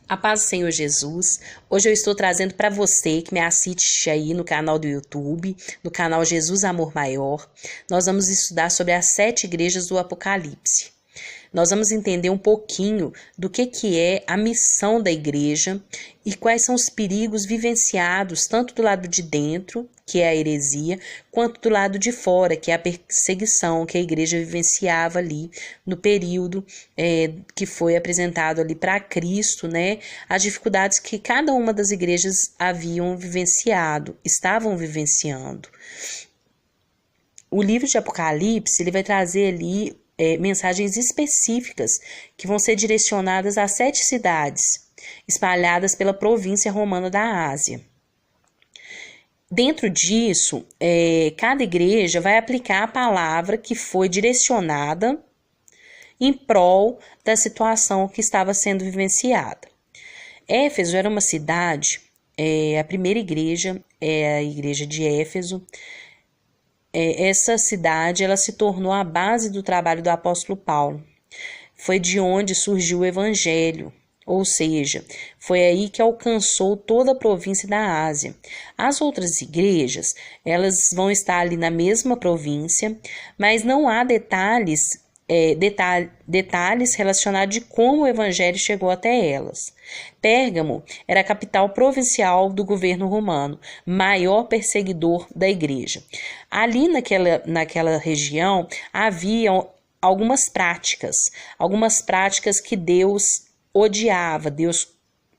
A paz do Senhor Jesus. Hoje eu estou trazendo para você que me assiste aí no canal do YouTube, no canal Jesus Amor Maior. Nós vamos estudar sobre as 7 igrejas do Apocalipse. Nós vamos entender um pouquinho do que é a missão da igreja e quais são os perigos vivenciados tanto do lado de dentro, que é a heresia, quanto do lado de fora, que é a perseguição que a igreja vivenciava ali no período que foi apresentado ali para Cristo, né? As dificuldades que cada uma das igrejas haviam vivenciado, estavam vivenciando. O livro de Apocalipse, ele vai trazer ali mensagens específicas que vão ser direcionadas a 7 cidades, espalhadas pela província romana da Ásia. Dentro disso, cada igreja vai aplicar a palavra que foi direcionada em prol da situação que estava sendo vivenciada. Éfeso era uma cidade, a primeira igreja é a igreja de Éfeso. Essa cidade ela se tornou a base do trabalho do apóstolo Paulo. Foi de onde surgiu o evangelho, ou seja, foi aí que alcançou toda a província da Ásia. As outras igrejas, elas vão estar ali na mesma província, mas não há detalhes relacionados de como o evangelho chegou até elas. Pérgamo era a capital provincial do governo romano, maior perseguidor da igreja. Ali naquela região havia algumas práticas que Deus odiava, Deus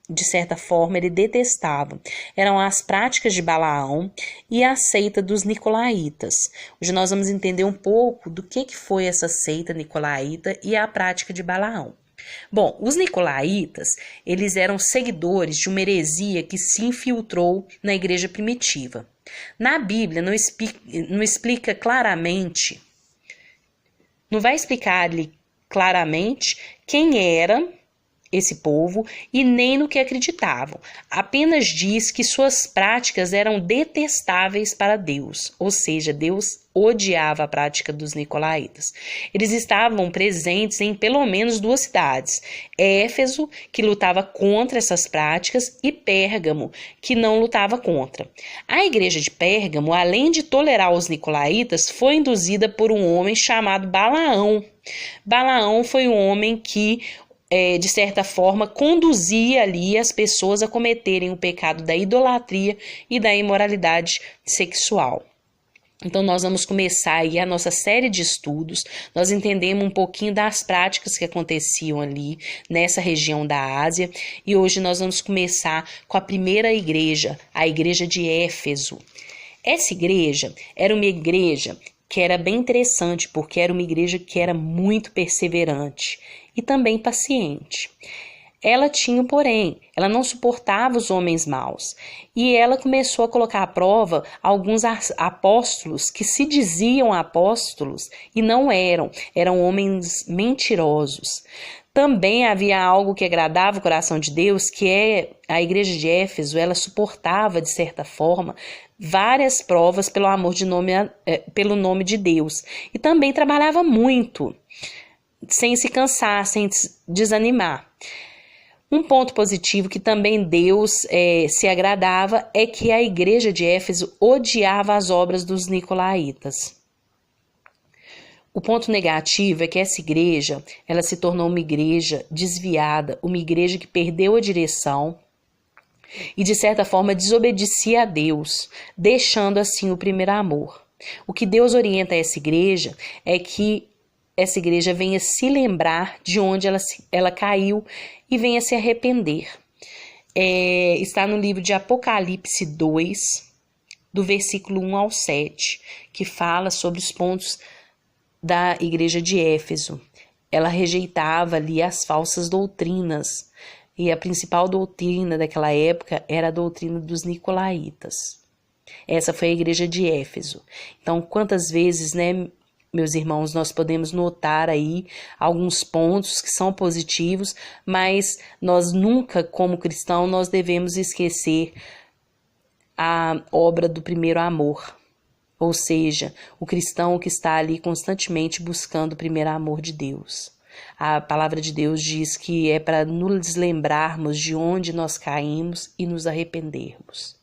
de certa forma ele detestava. Eram as práticas de Balaão e a seita dos nicolaítas. Hoje nós vamos entender um pouco do que foi essa seita nicolaíta e a prática de Balaão. Bom, os nicolaítas, eles eram seguidores de uma heresia que se infiltrou na igreja primitiva. Na Bíblia não explica claramente, não vai explicar ali claramente quem era esse povo e nem no que acreditavam. Apenas diz que suas práticas eram detestáveis para Deus, ou seja, Deus odiava a prática dos nicolaítas. Eles estavam presentes em pelo menos 2 cidades, Éfeso, que lutava contra essas práticas, e Pérgamo, que não lutava contra. A igreja de Pérgamo, além de tolerar os nicolaítas, foi induzida por um homem chamado Balaão. Balaão foi um homem que de certa forma, conduzia ali as pessoas a cometerem o pecado da idolatria e da imoralidade sexual. Então, nós vamos começar aí a nossa série de estudos. Nós entendemos um pouquinho das práticas que aconteciam ali nessa região da Ásia. E hoje nós vamos começar com a primeira igreja, a igreja de Éfeso. Essa igreja era uma igreja que era bem interessante, porque era uma igreja que era muito perseverante e também paciente. Ela tinha, porém, ela não suportava os homens maus, e ela começou a colocar à prova alguns apóstolos que se diziam apóstolos e não eram homens mentirosos. Também havia algo que agradava o coração de Deus, que é a igreja de Éfeso, ela suportava, de certa forma, várias provas pelo nome de Deus. E também trabalhava muito, sem se cansar, sem desanimar. Um ponto positivo que também Deus se agradava é que a igreja de Éfeso odiava as obras dos nicolaítas. O ponto negativo é que essa igreja, ela se tornou uma igreja desviada, uma igreja que perdeu a direção e, de certa forma, desobedecia a Deus, deixando assim o primeiro amor. O que Deus orienta a essa igreja é que essa igreja venha se lembrar de onde ela caiu e venha se arrepender. Está no livro de Apocalipse 2, do versículo 1 ao 7, que fala sobre os pontos da igreja de Éfeso. Ela rejeitava ali as falsas doutrinas, e a principal doutrina daquela época era a doutrina dos nicolaítas. Essa foi a igreja de Éfeso. Então, quantas vezes, né, meus irmãos, nós podemos notar aí alguns pontos que são positivos, mas nós nunca, como cristão, nós devemos esquecer a obra do primeiro amor. Ou seja, o cristão que está ali constantemente buscando o primeiro amor de Deus. A palavra de Deus diz que é para nos lembrarmos de onde nós caímos e nos arrependermos.